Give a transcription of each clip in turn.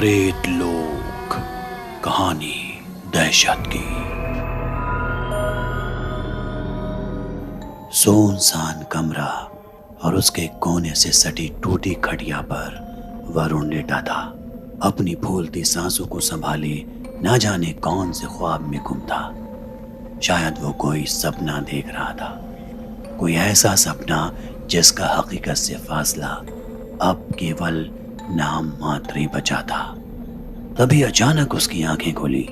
प्रेत लोक कहानी दहशत की। सुनसान कमरा और उसके कोने से सटी टूटी खटिया पर वरुण लेटा था। अपनी फूलती सांसों को संभाले न जाने कौन से ख्वाब में गुम था। शायद वो कोई सपना देख रहा था, कोई ऐसा सपना जिसका हकीकत से फासला अब केवल नाम मात्र ही बचा था। तभी अचानक उसकी आंखें खुली।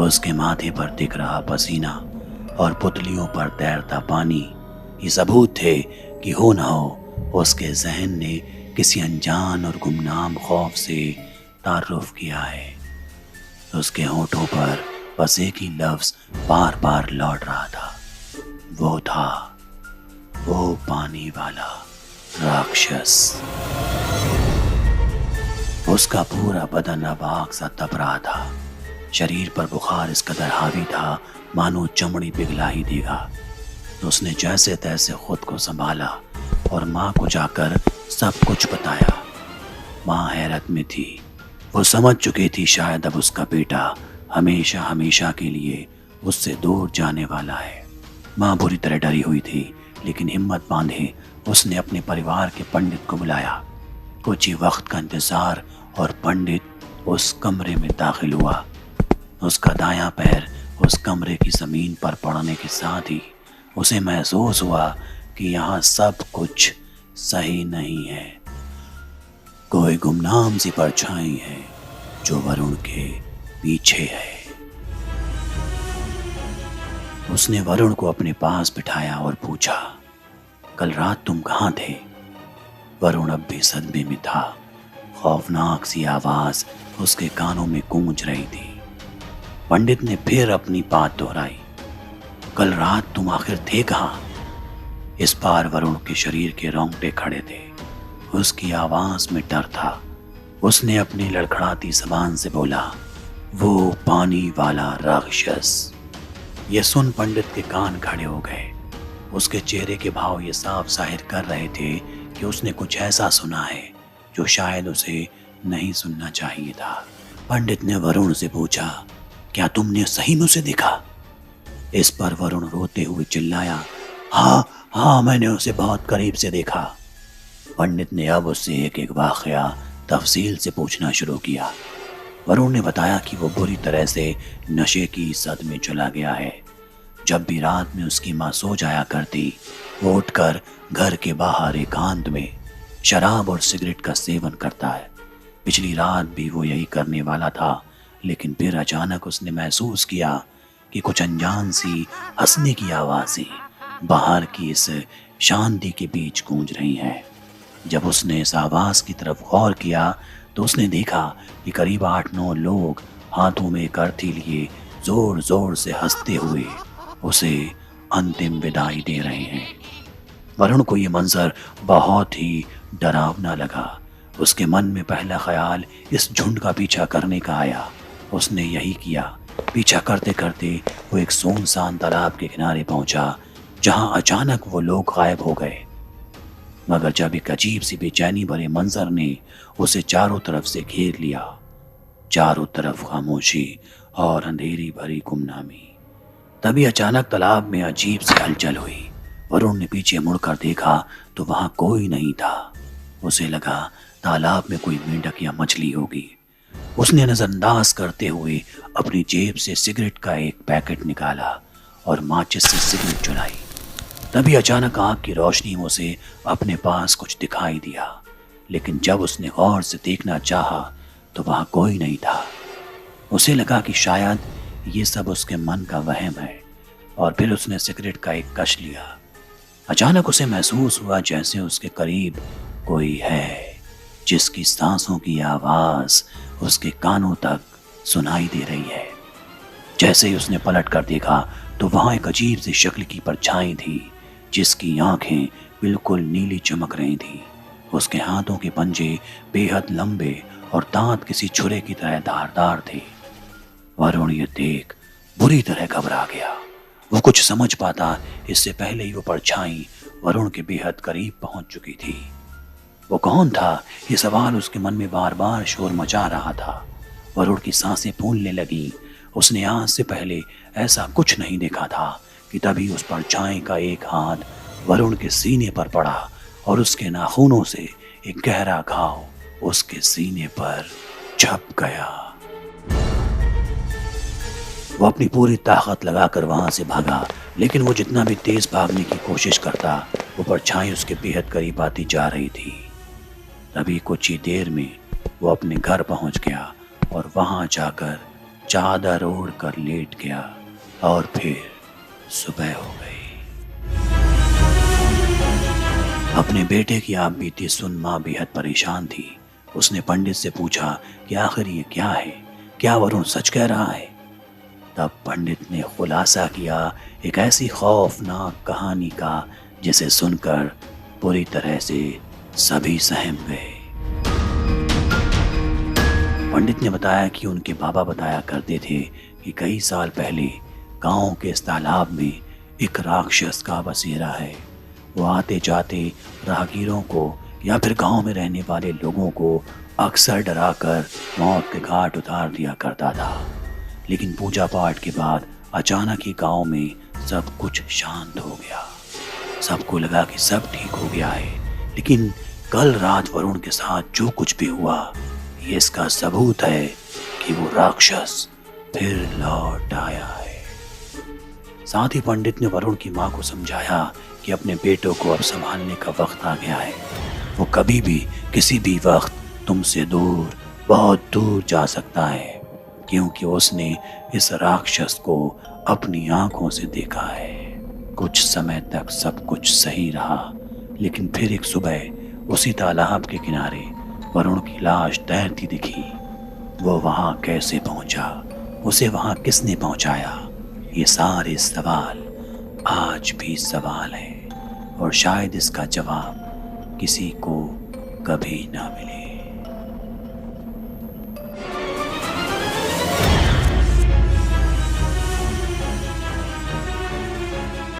उसके माथे पर दिख रहा पसीना और पुतलियों पर तैरता पानी ये सबूत थे कि हो ना हो उसके जहन ने किसी अनजान और गुमनाम खौफ से तारुफ किया है। उसके होठों पर बस एक ही लफ्ज बार बार लौट रहा था, वो था वो पानी वाला राक्षस। उसका पूरा बदन अब आग सा तप रहा था। शरीर पर बुखार इस कदर हावी था मानो चमड़ी पिघला ही देगा। तो उसने जैसे तैसे खुद को संभाला और माँ को जाकर सब कुछ बताया। माँ हैरत में थी। वो समझ चुकी थी शायद अब उसका बेटा हमेशा हमेशा के लिए उससे दूर जाने वाला है। माँ बुरी तरह डरी हुई थी, लेकिन हिम्मत बांधे उसने अपने परिवार के पंडित को बुलाया। कुछ ही वक्त का इंतजार और पंडित उस कमरे में दाखिल हुआ। उसका दायां पैर उस कमरे की जमीन पर पड़ने के साथ ही उसे महसूस हुआ कि यहाँ सब कुछ सही नहीं है। कोई गुमनाम सी परछाई है जो वरुण के पीछे है। उसने वरुण को अपने पास बिठाया और पूछा, कल रात तुम कहाँ थे? वरुण अब भी सदमे में था। खौफनाक सी आवाज उसके कानों में गूंज रही थी। पंडित ने फिर अपनी बात दोहराई, कल रात तुम आखिर थे कहाँ? इस बार वरुण के शरीर के रोंगटे खड़े थे। उसकी आवाज में डर था। उसने अपनी लड़खड़ाती जबान से बोला, वो पानी वाला राक्षस। यह सुन पंडित के कान खड़े हो गए। उसके चेहरे के भाव ये साफ जाहिर कर रहे थे कि उसने कुछ ऐसा सुना है जो शायद उसे नहीं सुनना चाहिए था। पंडित ने वरुण से पूछा, क्या तुमने सही में उसे देखा? इस पर वरुण रोते हुए चिल्लाया, हाँ मैंने उसे बहुत करीब से देखा। पंडित ने अब उससे एक एक वाकया तफसील से पूछना शुरू किया। वरुण ने बताया कि वो बुरी तरह से नशे की सद में चला गया है। जब भी रात में उसकी माँ सो जाया करती, वो उठकर घर के बाहर एकांत में शराब और सिगरेट का सेवन करता है। पिछली रात भी वो यही करने वाला था, लेकिन फिर अचानक उसने महसूस किया कि कुछ अनजान सी हंसने की आवाजें बाहर की इस शांति के बीच गूंज रही हैं। जब उसने इस आवाज की तरफ गौर किया तो उसने देखा कि करीब 8-9 लोग हाथों में करती लिए जोर जोर से हंसते हुए उसे अंतिम विदाई दे रहे हैं। वरुण को यह मंजर बहुत ही डरावना लगा। उसके मन में पहला ख्याल इस झुंड का पीछा करने का आया। उसने यही किया। पीछा करते करते वो एक सुनसान तालाब के किनारे पहुंचा, जहां अचानक वो लोग गायब हो गए। मगर जब एक अजीब सी बेचैनी भरे मंजर ने उसे चारों तरफ से घेर लिया। चारों तरफ खामोशी और अंधेरी भरी गुमनामी। तभी अचानक तालाब में अजीब सी हलचल हुई। वरुण ने पीछे मुड़कर देखा तो वहां कोई नहीं था। उसे लगा तालाब में कोई मेंढक या मछली होगी। उसने नजरअंदाज करते हुए अपनी जेब से सिगरेट का एक पैकेट निकाला और माचिस से सिगरेट जलाई। तभी अचानक आग की रोशनी में उसे अपने पास कुछ दिखाई दिया, लेकिन जब उसने गौर से देखना चाहा तो वहां कोई नहीं था। उसे लगा कि शायद ये सब उसके मन का वहम है, और फिर उसने सिगरेट का एक कश लिया। अचानक उसे महसूस हुआ जैसे उसके करीब कोई है, जिसकी सांसों की आवाज उसके कानों तक सुनाई दे रही है। जैसे ही उसने पलट कर देखा तो वहां एक अजीब सी शक्ल की परछाई थी, जिसकी आंखें बिल्कुल नीली चमक रही थी। उसके हाथों के पंजे बेहद लंबे और दांत किसी छुरे की तरह धारदार थे। वरुण ये देख बुरी तरह घबरा गया। वो कुछ समझ पाता इससे पहले ही वो परछाई वरुण के बेहद करीब पहुंच चुकी थी। वो कौन था? ये सवाल उसके मन में बार बार शोर मचा रहा था। वरुण की सांसें फूलने लगी। उसने आज से पहले ऐसा कुछ नहीं देखा था कि तभी उस परछाई का एक हाथ वरुण के सीने पर पड़ा और उसके नाखूनों से एक गहरा घाव उसके सीने पर छप गया। वो अपनी पूरी ताकत लगाकर वहां से भागा, लेकिन वो जितना भी तेज भागने की कोशिश करता, वो परछाई उसके बेहद करीब आती जा रही थी। तभी कुछ ही देर में वो अपने घर पहुंच गया और वहां जाकर चादर ओढ़ कर लेट गया और फिर सुबह हो गई। अपने बेटे की आप बीती सुन माँ बेहद परेशान थी। उसने पंडित से पूछा कि आखिर ये क्या है, क्या वरुण सच कह रहा है? तब पंडित ने खुलासा किया एक ऐसी खौफनाक कहानी का जिसे सुनकर पूरी तरह से सभी सहम गए। पंडित ने बताया कि उनके बाबा बताया करते थे कि कई साल पहले गांव के इस तालाब में एक राक्षस का बसेरा है। वो आते जाते राहगीरों को या फिर गांव में रहने वाले लोगों को अक्सर डराकर मौत के घाट उतार दिया करता था। लेकिन पूजा पाठ के बाद अचानक ही गांव में सब कुछ शांत हो गया। सबको लगा कि सब ठीक हो गया है, लेकिन कल रात वरुण के साथ जो कुछ भी हुआ, ये इसका सबूत है कि वो राक्षस फिर लौट आया है। साथ ही पंडित ने वरुण की माँ को समझाया कि अपने बेटों को अब संभालने का वक्त आ गया है। वो कभी भी किसी भी वक्त तुमसे दूर, बहुत दूर जा सकता है, क्योंकि उसने इस राक्षस को अपनी आंखों से देखा है। कुछ समय तक सब कुछ सही रहा, लेकिन फिर एक सुबह उसी तालाब के किनारे वरुण की लाश तैरती दिखी। वो वहां कैसे पहुंचा, उसे वहां किसने पहुंचाया, ये सारे सवाल आज भी सवाल है और शायद इसका जवाब किसी को कभी ना मिले।